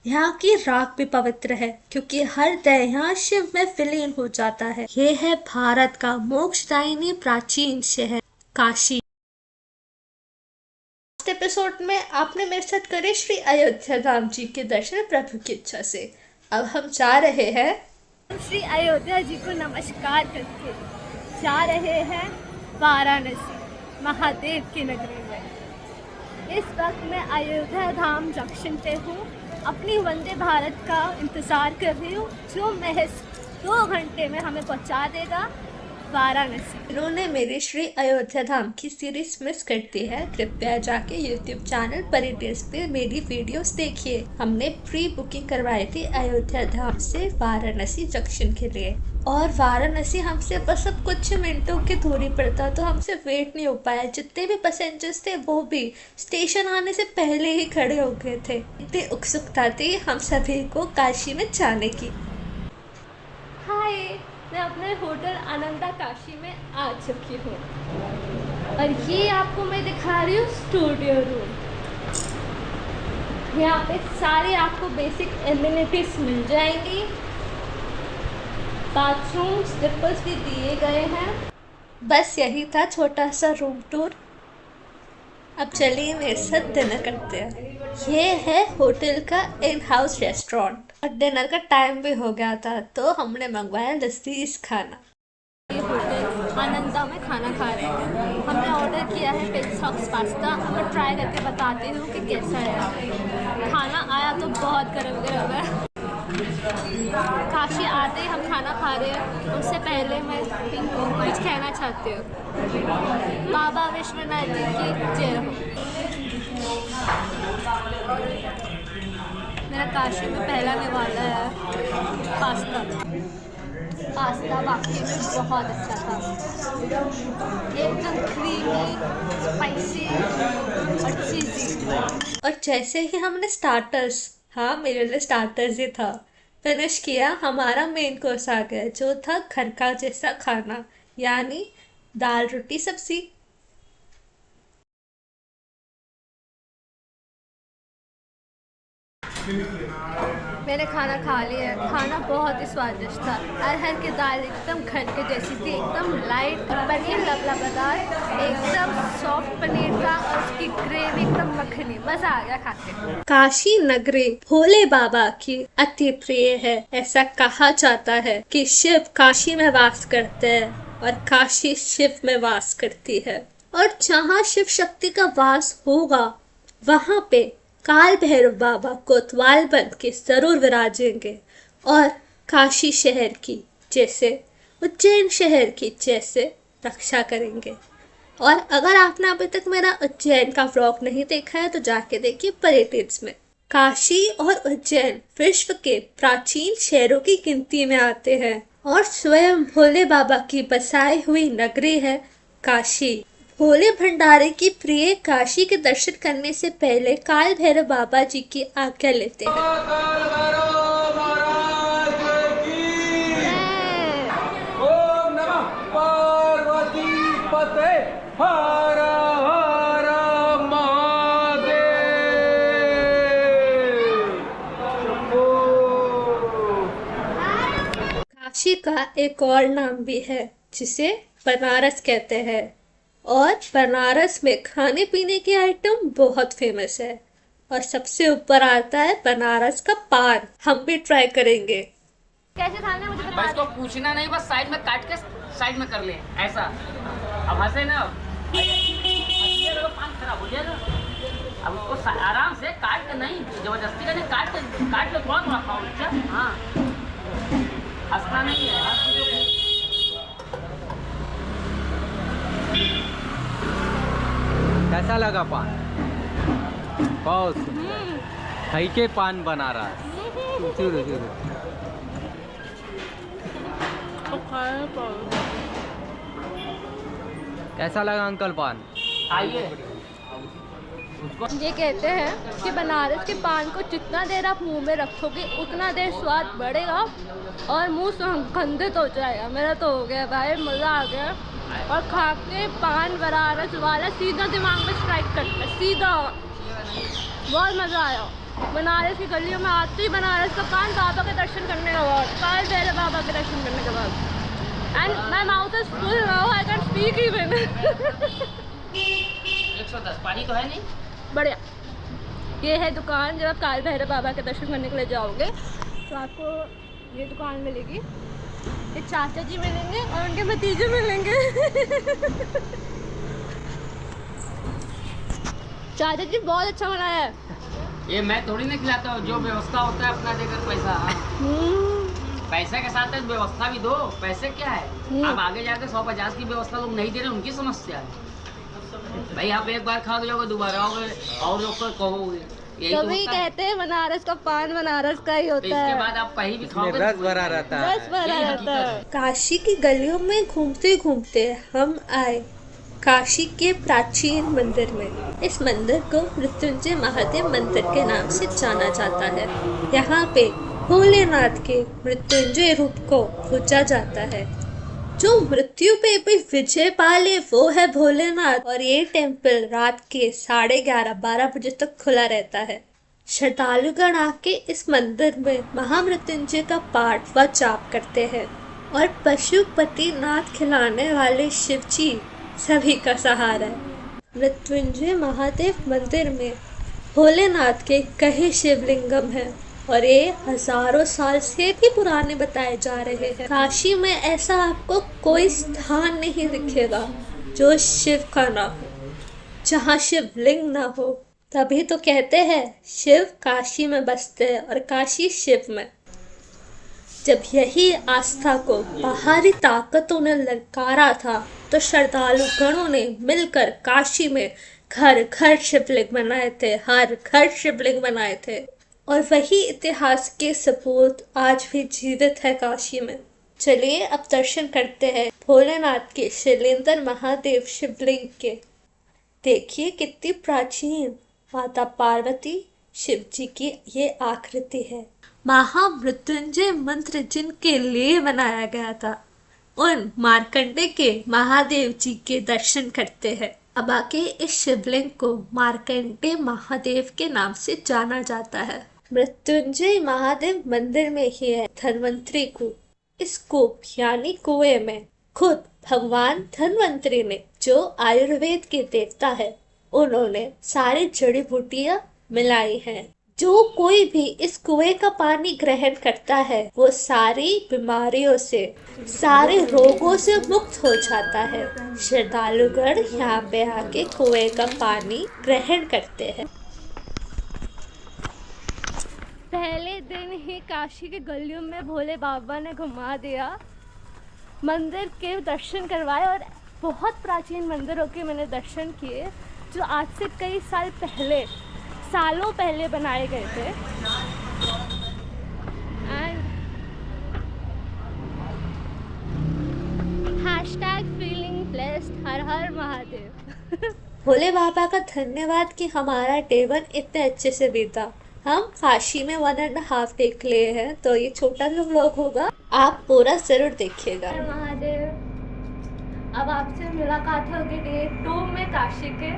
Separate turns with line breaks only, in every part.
यहाँ की राख भी पवित्र है क्योंकि हर देह यहाँ शिव में विलीन हो जाता है। ये है भारत का मोक्षदायिनी प्राचीन शहर काशी। एपिसोड में आपने मेरे साथ करे श्री अयोध्या धाम जी के दर्शन प्रभु की इच्छा से। अब हम जा रहे हैं
श्री अयोध्या जी को नमस्कार करके जा रहे हैं वाराणसी महादेव की नगरी में। इस वक्त मैं अयोध्या धाम जंक्शन पे हूँ, अपनी वंदे भारत का इंतज़ार कर रही हूँ जो महज 2 घंटे में हमें पहुँचा देगा वाराणसी।
इन्होंने मेरी श्री अयोध्या धाम की सीरीज मिस कर दी है, कृपया जाके YouTube चैनल परिटेस पे मेरी वीडियोस देखिए। हमने प्री बुकिंग करवाई थी अयोध्या धाम से वाराणसी जंक्शन के लिए, और वाराणसी हमसे बस अब कुछ मिनटों की दूरी पर था, तो हमसे वेट नहीं हो पाया। जितने भी पैसेंजर्स थे वो भी स्टेशन आने से पहले ही खड़े हो गए थे। इतनी उत्सुकता थी हम सभी को काशी में जाने की।
हाय, मैं अपने होटल आनंदा काशी में आ चुकी हूँ और ये आपको मैं दिखा रही हूँ स्टूडियो रूम। यहाँ पे सारे आपको बेसिक एमिनिटीज मिल जाएंगी। बाथरूम स्लिपर्स भी दिए गए हैं।
बस यही था छोटा सा रूम टूर। अब चलिए मेरे साथ डिनर करते हैं। ये है होटल का इन हाउस रेस्टोरेंट और डिनर का टाइम भी हो गया था, तो हमने मंगवाया लजीज खाना।
ये होटल आनंदा में खाना खा रहे हैं। हमने ऑर्डर किया है पिज़्ज़ा सॉस पास्ता। मैं ट्राई करके बताती हूँ कि कैसा है। खाना आया तो बहुत गर्म गर्म है। काशी आते ही हम खाना खा रहे हैं। उससे पहले मैं कुछ कहना चाहती हूँ। बाबा विश्वनाथ जी की जय हो। मेरा काशी में पहला निवाला है पास्ता। पास्ता वाकई में बहुत अच्छा था, एकदम क्रीमी, स्पाइसी और चीज़ी।
और जैसे ही हमने स्टार्टर्स, हाँ मेरे लिए स्टार्टर्स ही था, फिनिश किया, हमारा मेन कोर्स आ गया जो था घर का जैसा खाना, यानी दाल रोटी सब्जी।
मैंने खाना खा लिया है। खाना बहुत ही स्वादिष्ट था। अरहर की दाल एकदम घर के जैसी थी, एकदम लाइट। पनीर लबलबादार, एकदम सॉफ्ट पनीर था और उसकी ग्रेवी एकदम मक्खनी। मजा आ गया खा के।
काशी नगरी भोले बाबा की अति प्रिय है। ऐसा कहा जाता है कि शिव काशी में वास करते हैं और काशी शिव में वास करती है, और जहाँ शिव शक्ति का वास होगा वहाँ पे काल भैरव बाबा कोतवाल बन के जरूर विराजेंगे और काशी शहर की जैसे, उज्जैन शहर की जैसे रक्षा करेंगे। और अगर आपने अभी तक मेरा उज्जैन का व्लॉग नहीं देखा है तो जाके देखिए परिटेस में। काशी और उज्जैन विश्व के प्राचीन शहरों की गिनती में आते हैं और स्वयं भोले बाबा की बसाई हुई नगरी है काशी। भोले भंडारी की प्रिय काशी के दर्शन करने से पहले काल भैरव बाबा जी की आज्ञा लेते हैं।
ओम नमः पार्वती पते हर हर महादेव।
काशी का एक और नाम भी है जिसे बनारस कहते हैं, और बनारस में खाने पीने के आइटम बहुत फेमस है और सबसे ऊपर आता है बनारस का पान। हम भी ट्राई करेंगे।
कैसे खाना मुझे बता।
बस इसको पूछना नहीं, बस साइड में काट के साइड में कर ले ऐसा। अब हंसे ना, हंसिए तो पान खराब हो जाएगा। अब उसको आराम से काट के, नहीं जबरदस्ती का नहीं, काट के थोड़ा थोड़ा खाओ। अच्छा हाँ, हंसना नहीं है।
कैसा लगा पान? बहुत सही के पान बना रहा है। कैसा लगा अंकल पान?
आइए।
ये कहते हैं कि बनारस के पान को जितना देर आप मुंह में रखोगे उतना देर स्वाद बढ़ेगा और मुंह सुगंधित हो जाएगा। मेरा तो हो गया भाई, मज़ा आ गया। और खा के पान बनारस वाला सीधा दिमाग में स्ट्राइक करता है, सीधा। बहुत मज़ा आया। बनारस की गलियों में आते ही बनारस का पान बाबा के दर्शन करने के बाद, काल भैरव बाबा के दर्शन करने के बाद, and my mouth is full now, I can speak even.
110 पानी तो है नहीं।
बढ़िया। ये है दुकान, जब आप काल भैरव बाबा के दर्शन करने के लिए जाओगे तो आपको ये दुकान मिलेगी। ये चाचा जी मिलेंगे और उनके भतीजे मिलेंगे। चाचा जी बहुत अच्छा बनाया है।
ये मैं थोड़ी ना खिलाता हूँ, जो व्यवस्था होता है अपना देकर पैसा। हाँ। पैसे के साथ व्यवस्था भी दो, पैसे क्या है। अब आगे जाकर 150 की व्यवस्था लोग नहीं दे रहे, उनकी समस्या है भाई। आप एक बार खा जाओगे, दोबारा आओगे और लोग को कहोगे। यही
तभी तो कहते हैं बनारस का पान बनारस का ही होता है।
इसके बाद आप कहीं भी खाओगे
रस भरा रहता है।
रस भरा रहता है।
काशी की गलियों में घूमते घूमते हम आए काशी के प्राचीन मंदिर में। इस मंदिर को मृत्युंजय महादेव मंदिर के नाम से जाना जाता है। यहाँ पे भोलेनाथ के मृत्युंजय रूप को पूजा जाता है। जो मृत्यु पे भी विजय पाले वो है भोलेनाथ। और ये टेम्पल रात के 11:30-12 बजे तक खुला रहता है। श्रद्धालुगण आके इस मंदिर में महामृत्युंजय का पाठ व जाप करते हैं। और पशुपतिनाथ खिलाने वाले शिव जी सभी का सहारा है। मृत्युंजय महादेव मंदिर में भोलेनाथ के कई शिवलिंगम हैं और ये हजारों साल से भी पुराने बताए जा रहे हैं। काशी में ऐसा आपको कोई स्थान नहीं दिखेगा जो शिव का ना हो, जहाँ शिवलिंग ना हो। तभी तो कहते हैं शिव काशी में बसते हैं और काशी शिव में। जब यही आस्था को बाहरी ताकतों ने ललकारा था तो श्रद्धालु गणों ने मिलकर काशी में घर घर शिवलिंग बनाए थे, हर घर शिवलिंग बनाए थे। और वही इतिहास के सबूत आज भी जीवित है काशी में। चलिए अब दर्शन करते हैं भोलेनाथ के शैलेंद्र महादेव शिवलिंग के। देखिए कितनी प्राचीन माता पार्वती शिव जी की ये आकृति है। महामृत्युंजय मंत्र जिनके लिए बनाया गया था उन मार्कंडे के महादेव जी के दर्शन करते हैं। अब आके इस शिवलिंग को मार्कंडे महादेव के नाम से जाना जाता है। मृत्युंजय महादेव मंदिर में ही है धन्वंतरी कूप। इस कूप यानी कुएं में खुद भगवान धन्वंतरी ने, जो आयुर्वेद के देवता है, उन्होंने सारी जड़ी बूटियां मिलाई हैं। जो कोई भी इस कुएं का पानी ग्रहण करता है वो सारी बीमारियों से, सारे रोगों से मुक्त हो जाता है। श्रद्धालुगण यहाँ पे आके कुएं का पानी ग्रहण करते हैं।
पहले दिन ही काशी के गलियों में भोले बाबा ने घुमा दिया, मंदिर के दर्शन करवाए और बहुत प्राचीन मंदिरों के मैंने दर्शन किए जो आज से कई सालों पहले बनाए गए थे। एंड #feeling blessed, हर हर महादेव।
भोले बाबा का धन्यवाद कि हमारा डे 1 इतने अच्छे से बीता। हम काशी में 1.5 डे के लिए हैं तो ये छोटा सा व्लॉग होगा, आप पूरा जरूर देखिएगा।
महादेव, अब आपसे मुलाकात होगी डे 2 में काशी के।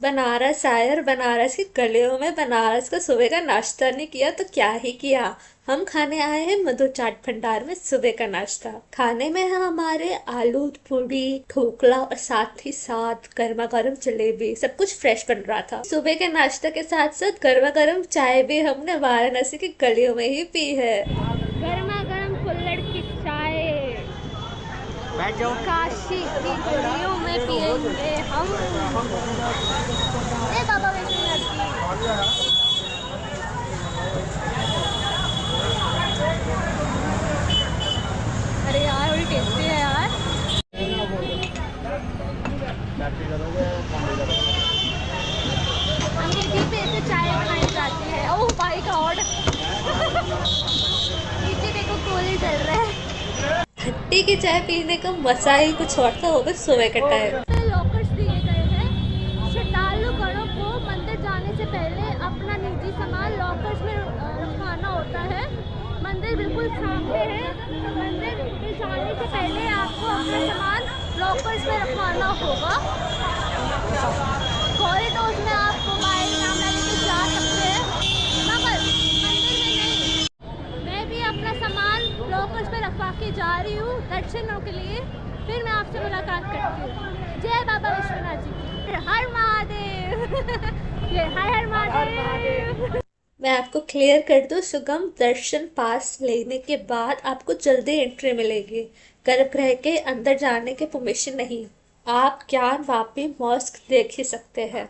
बनारस आए और बनारस की गलियों में बनारस का सुबह का नाश्ता नहीं किया तो क्या ही किया। हम खाने आए हैं मधु चाट भंडार में सुबह का नाश्ता। खाने में है हमारे आलू पूरी, ढोकला और साथ ही साथ गर्मा गर्म जलेबी। सब कुछ फ्रेश बन रहा था। सुबह के नाश्ते के साथ साथ गर्मा गर्म चाय भी हमने वाराणसी की गलियों में ही पी है।
गर्मा गर्म कुल्हड़ की चाय
बैठ जाओ।
काशी की गलियों में पिएंगे हम। ए बाबा अरे यार बड़ी टेस्टी है यार। अंग्रेजी पे ऐसे चाय बनाई जाती है। ओह माय गॉड, नीचे देखो कोले चल रहा है।
खट्टी की चाय पीने का मजा ही कुछ और था, वो भी सुबह का टाइम।
लॉकर्स दिए गए हैं श्रद्धालुगणों को। मंदिर जाने से पहले अपना निजी सामान लॉकर्स में रखवाना होता है। मंदिर बिल्कुल सामने है। मंदिर में जाने से पहले आपको अपना सामान लॉकर्स में रखवाना होगा। कॉरिडोर्स में आप मोबाइल कैमरा लेके जा अभी जा रही हूँ दर्शनों के लिए, फिर मैं आपसे मुलाकात करती हूँ। जय बाबा विश्वनाथ जी की, हर महादेव। ये हर महादेव।
मैं आपको क्लियर कर दूं, सुगम दर्शन पास लेने के बाद आपको जल्दी एंट्री मिलेगी। गर्भगृह के अंदर जाने की परमिशन नहीं। आप ज्ञानवापी मॉस्क देख ही सकते हैं।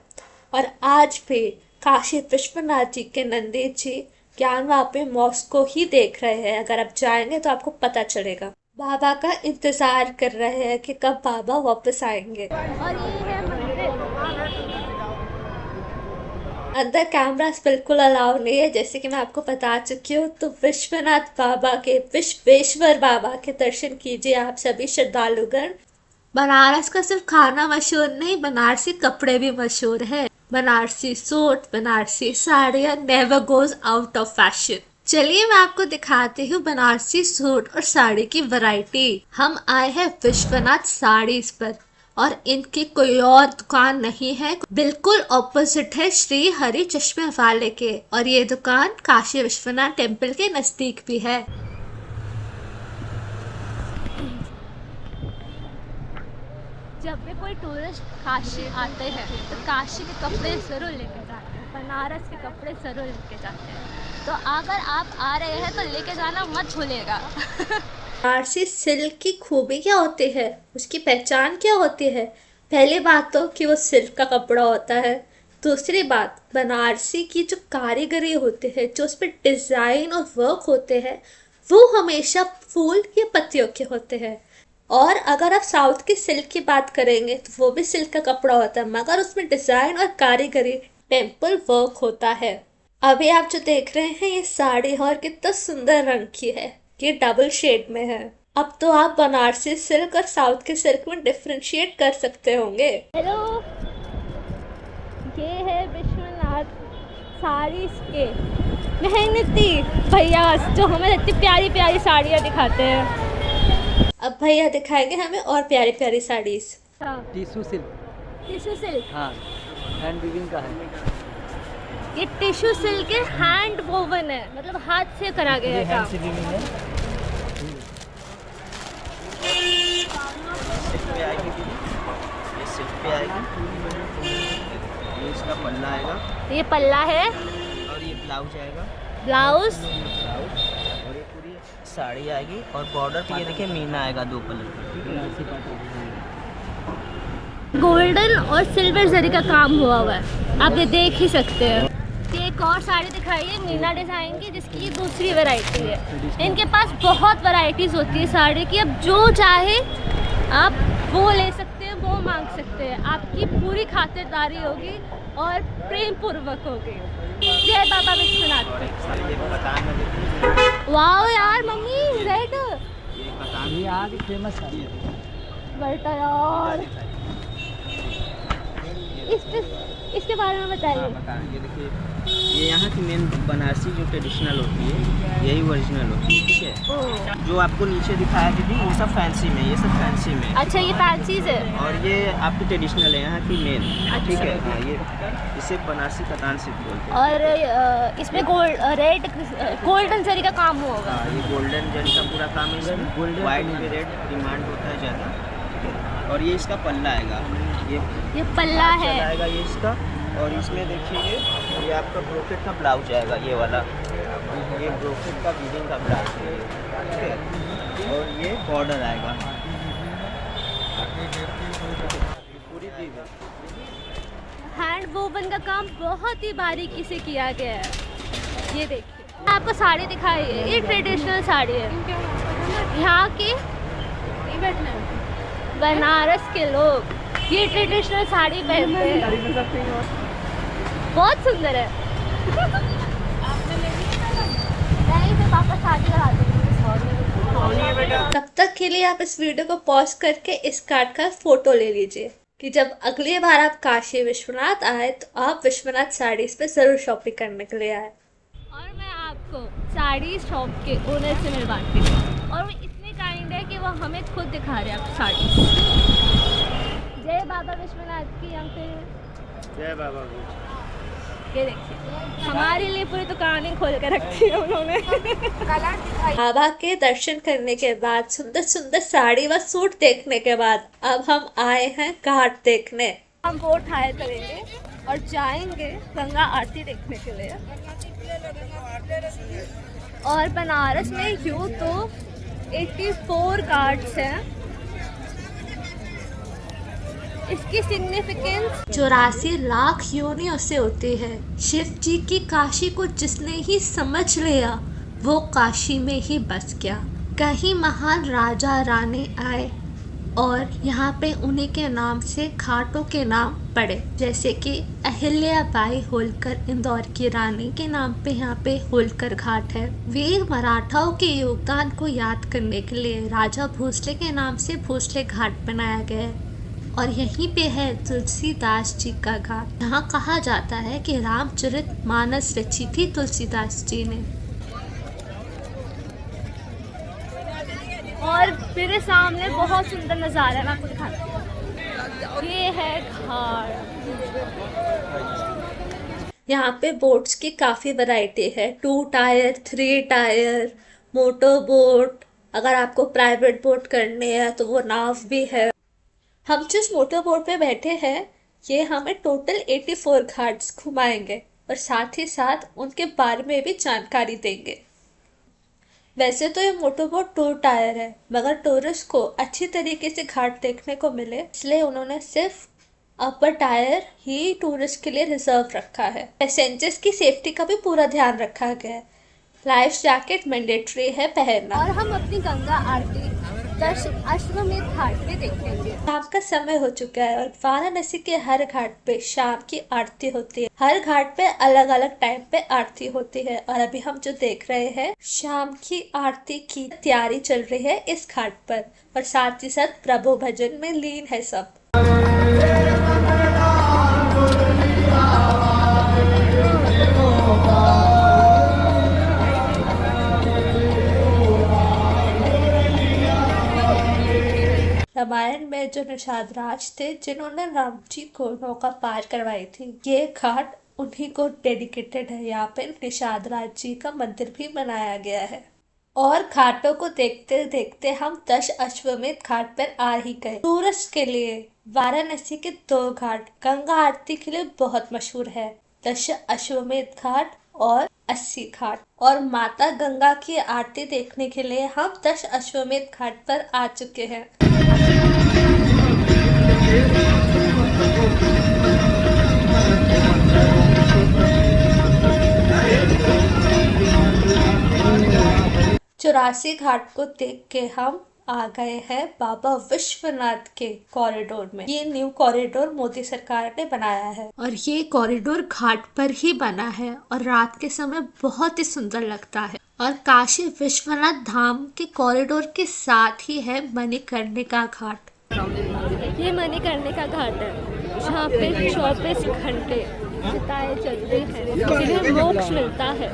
और आज भी काशी विश्वनाथ जी के नंदी जी ज्ञानवापी मॉस्क को ही देख रहे हैं। अगर आप जाएंगे तो आपको पता चलेगा। बाबा का इंतजार कर रहे हैं कि कब बाबा वापस आएंगे।
और ये है मंदिर।
अंदर कैमरास बिल्कुल अलाउ नहीं है, जैसे कि मैं आपको बता चुकी हूँ। तो विश्वनाथ बाबा के, विश्वेश्वर बाबा के दर्शन कीजिए आप सभी श्रद्धालुगण। बनारस का सिर्फ खाना मशहूर नहीं, बनारसी कपड़े भी मशहूर है। बनारसी सूट, बनारसी साड़ियाँ never goes out of fashion. चलिए मैं आपको दिखाती हूँ बनारसी सूट और साड़ी की वैरायटी। हम आए हैं विश्वनाथ साड़ीज पर और इनकी कोई और दुकान नहीं है, बिल्कुल ऑपोजिट है श्री हरि चश्मे वाले के। और ये दुकान काशी विश्वनाथ टेम्पल के नजदीक भी है।
जब भी कोई टूरिस्ट काशी आते हैं तो काशी के कपड़े ज़रूर लेके जाते हैं, बनारस के कपड़े ज़रूर लेके जाते हैं। तो अगर आप आ रहे हैं तो लेके जाना मत भूलिएगा।
बनारसी सिल्क की खूबी क्या होती है, उसकी पहचान क्या होती है? पहली बात तो कि वो सिल्क का कपड़ा होता है। दूसरी बात, बनारसी की जो कारीगरी होती है, जो उस पर डिज़ाइन और वर्क होते हैं, वो हमेशा फूल या पत्तियों के होते हैं। और अगर आप साउथ की सिल्क की बात करेंगे तो वो भी सिल्क का कपड़ा होता है, मगर उसमें डिज़ाइन और कारीगरी टेम्पल वर्क होता है। अभी आप जो देख रहे हैं ये साड़ी और कितना सुंदर रंग की है, ये डबल शेड में है। अब तो आप बनारसी सिल्क और साउथ के सिल्क में डिफ्रेंशिएट कर सकते होंगे।
हेलो, ये है विश्वनाथ साड़ी के मेहनती भैया जो हमें इतनी प्यारी प्यारी साड़ियाँ दिखाते हैं।
अब भैया दिखाएंगे हमें और प्यारी प्यारी saris.
Tissue silk.
Tissue silk,
हाँ, हैंड वीविंग का है।
ये टिश्यू सिल्क है, हैंड वोवन है, मतलब हाथ से करा गया है
हैंड
काम।
से वीविंग है।
सिल्क पे आएगी दीदी, ये सिल्क पे आएगी। ये इसका पल्ला आएगा
ये पल्ला है
और ये ब्लाउज आएगा।
ब्लाउज
और ये पूरी साड़ी आएगी और बॉर्डर पे ये देखिए मीना आएगा 2 कलर का।
गोल्डन और सिल्वर जरी का काम हुआ हुआ है, आप ये देख ही सकते हैं। ये एक और साड़ी दिखाई है मीना डिज़ाइन की, जिसकी ये दूसरी वैरायटी है। इनके पास बहुत वैरायटीज़ होती है साड़ी की, अब जो चाहे आप वो ले सकते हैं, वो मांग सकते हैं। आपकी पूरी खातिरदारी होगी और प्रेम पूर्वक होगी। जय बाबा विश्वनाथ की।
ये कतान में देखिए,
वाओ यार मम्मी, रेड
ये कतान
ये आज फेमस है।
बल्टा यार, इसके बारे में बताइए।
हाँ बताएं। ये देखिए, ये यहाँ की मेन बनारसी जो ट्रेडिशनल होती है यही ओरिजिनल होती है, ठीक है।
ओह,
जो आपको नीचे दिखाया दीदी ये सब फैंसी में, ये सब फैंसी में।
अच्छा ये फैंसीज है।
और ये आपकी ट्रेडिशनल है यहाँ की मेन,
अच्छा।
ठीक है। हाँ, ये इसे बनारसी कतान सिल्क बोलते हैं।
और इसमें रेड गोल्डन जरी का काम हुआ होगा।
हाँ, ये गोल्डन जरी का पूरा काम है इसमें। वाइट में रेड डिमांड होता है ज़्यादा, ठीक है। और ये इसका पल्ला आएगा,
ये पल्ला है।
आएगा ये इसका। और इसमें देखिए ये आपका ब्रोकेट का ब्लाउज आएगा, ये वाला, ये ब्रोकेट का वीविंग का ब्लाउज है, ठीक है। और ये बॉर्डर आएगा पूरी दी है।
हैंड वोवन का काम बहुत ही बारीकी से किया गया है। ये देखिए, आपको साड़ी दिखाई है, ये ट्रेडिशनल साड़ी है यहाँ की। बनारस के लोग ये ट्रेडिशनल साड़ी पहनते हैं, बहुत सुंदर है। नहीं, मैं पापा शादी करा दूँगी।
तब तक के लिए आप इस वीडियो को पॉज करके इस कार्ड का फोटो ले लीजिए कि जब अगली बार आप काशी विश्वनाथ आए तो आप विश्वनाथ साड़ीज पे जरूर शॉपिंग करने के लिए आए।
और मैं आपको साड़ी शॉप के ओनर से मिलवाती हूँ, और वो इतने काइंड है कि वो हमें खुद दिखा रहे हैं आप साड़ी। जय बाबा विश्वनाथ की अंकल।
जय बाबा।
ये देखिए, हमारे लिए पूरी दुकान ही खोल के रखी है उन्होंने।
बाबा के दर्शन करने के बाद, सुंदर सुंदर साड़ी व सूट देखने के बाद अब हम आए हैं घाट देखने।
हम बोट हायर करेंगे और जाएंगे गंगा आरती देखने के लिए। और बनारस में यूँ तो 84 घाट्स हैं। इसकी सिग्निफिकेंस
84 लाख योनियों से होती है। शिव जी की काशी को जिसने ही समझ लिया वो काशी में ही बस गया। कहीं महान राजा रानी आए और यहाँ पे उन्हीं के नाम से घाटों के नाम पड़े, जैसे कि अहिल्याबाई होलकर इंदौर की रानी के नाम पे यहाँ पे होलकर घाट है। वीर मराठाओं के योगदान को याद करने के लिए राजा भोसले के नाम से भोसले घाट बनाया गया है। और यहीं पे है तुलसीदास जी का घाट। यहाँ कहा जाता है कि रामचरितमानस रची थी तुलसीदास जी ने।
और मेरे सामने बहुत सुंदर नज़ारा है, मैं आपको दिखाती हूँ। ये है घाट।
यहाँ पे बोट्स की काफ़ी वैरायटी है, 2 टायर, 3 टायर, मोटर बोट। अगर आपको प्राइवेट बोट करनी है तो वो नाव भी है। हम जिस मोटर बोट पे बैठे हैं ये हमें टोटल 84 घाट्स घुमाएंगे और साथ ही साथ उनके बारे में भी जानकारी देंगे। वैसे तो ये मोटर बोट 2 टायर है, मगर टूरिस्ट को अच्छी तरीके से घाट देखने को मिले इसलिए उन्होंने सिर्फ अपर टायर ही टूरिस्ट के लिए रिजर्व रखा है। पैसेंजर्स की सेफ्टी का भी पूरा ध्यान रखा गया है। लाइफ जैकेट मैंडेटरी है पहनना।
और हम अपनी गंगा आरती अश्वमेध घाट पे देखेंगे।
शाम का समय हो चुका है और वाराणसी के हर घाट पे शाम की आरती होती है। हर घाट पे अलग अलग टाइम पे आरती होती है और अभी हम जो देख रहे हैं शाम की आरती की तैयारी चल रही है इस घाट पर और साथ ही साथ प्रभु भजन में लीन है सब। रामायण में जो निषाद राज थे जिन्होंने राम जी को नौका पार करवाई थी, ये घाट उन्हीं को डेडिकेटेड है। यहाँ पे निषाद राज जी का मंदिर भी बनाया गया है। और घाटों को देखते देखते हम 10 अश्वमेध घाट पर आ ही गए। टूरिस्ट के लिए वाराणसी के 2 घाट गंगा आरती के लिए बहुत मशहूर है, 10 अश्वमेध घाट और 80 घाट। और माता गंगा की आरती देखने के लिए हम 10 अश्वमेध घाट पर आ चुके हैं। चौरासी घाट को देख के हम आ गए हैं बाबा विश्वनाथ के कॉरिडोर में। ये न्यू कॉरिडोर मोदी सरकार ने बनाया है और ये कॉरिडोर घाट पर ही बना है और रात के समय बहुत ही सुंदर लगता है। और काशी विश्वनाथ धाम के कॉरिडोर के साथ ही है मणिकर्णिका घाट।
ये मणिकर्णिका घाट है जहाँ पे 24 घंटे चिताएं चलती हैं, जिन्हें मोक्ष मिलता है।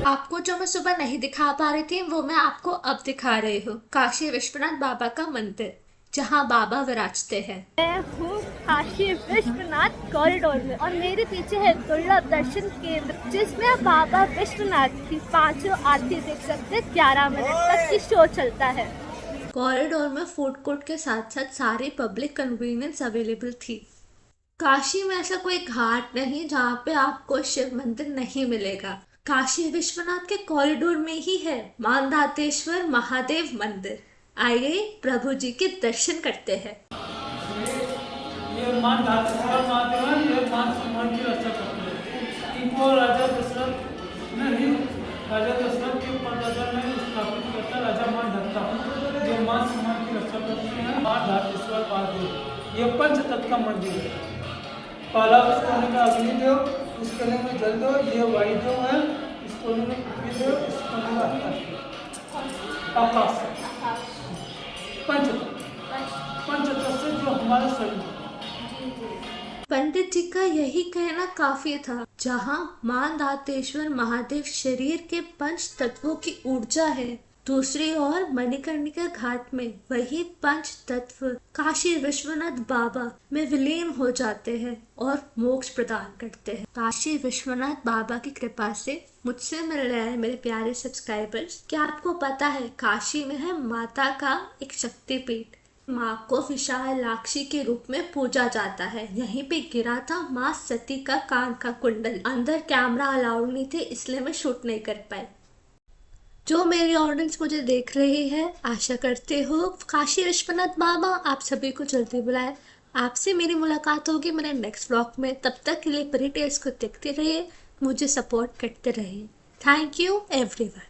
आपको जो मैं सुबह नहीं दिखा पा रही थी वो मैं आपको अब दिखा रही हूँ। काशी विश्वनाथ बाबा का मंदिर जहाँ बाबा विराजते हैं।
मैं हूँ काशी विश्वनाथ कॉरिडोर में और मेरे पीछे है दुर्लभ दर्शन केंद्र जिसमें आप बाबा विश्वनाथ की 5 आरती देख सकते हैं। 11 मिनट तक की शो चलता है।
कॉरिडोर में फूड कोर्ट के साथ साथ सारी पब्लिक कन्वीनियंस अवेलेबल थी। काशी में ऐसा कोई घाट नहीं जहाँ पे आपको शिव मंदिर नहीं मिलेगा। काशी विश्वनाथ के कॉरिडोर में ही है मानधातेश्वर महादेव मंदिर। आइए प्रभु जी के दर्शन करते हैं।
ये मानधातेश्वर महादेव है, ये मान सम्मान की रक्षा करते हैं। इनको राजा दशरथ के परदादा ने स्थापित करता राजा मानधाता, ये मान सम्मान की रक्षा करते हैं। मानधातेश्वर महादेव ये पंच तत्व का मंदिर है। पहला उस कोने का अग्निदेव, इस कोने में जलदेव, ये वायुदेव है, इस कोने में पृथ्वीदेव, इस कोने में आकाश। पंचतत्व से जो हमारा शरीर।
पंडित जी का यही कहना काफी था, जहाँ मानधातेश्वर महादेव शरीर के 5 तत्वों की ऊर्जा है दूसरी ओर मणिकर्णिका घाट में वही पंच तत्व काशी विश्वनाथ बाबा में विलीन हो जाते हैं और मोक्ष प्रदान करते हैं। काशी विश्वनाथ बाबा की कृपा से मुझसे मिल रहे हैं मेरे प्यारे सब्सक्राइबर्स। क्या आपको पता है काशी में है माता का एक शक्तिपीठ। माँ को विशालाक्षी के रूप में पूजा जाता है। यहीं पे गिरा था माँ सती का कान का कुंडल। अंदर कैमरा अलाउड नहीं थे, इसलिए मैं शूट नहीं कर पाई। जो मेरी ऑडियंस मुझे देख रही है, आशा करते हो काशी विश्वनाथ बाबा आप सभी को जल्दी बुलाए। आपसे मेरी मुलाकात होगी मेरे नेक्स्ट व्लॉग में। तब तक के लिए परी टेल्स को देखते रहिए, मुझे सपोर्ट करते रहिए। Thank you everyone.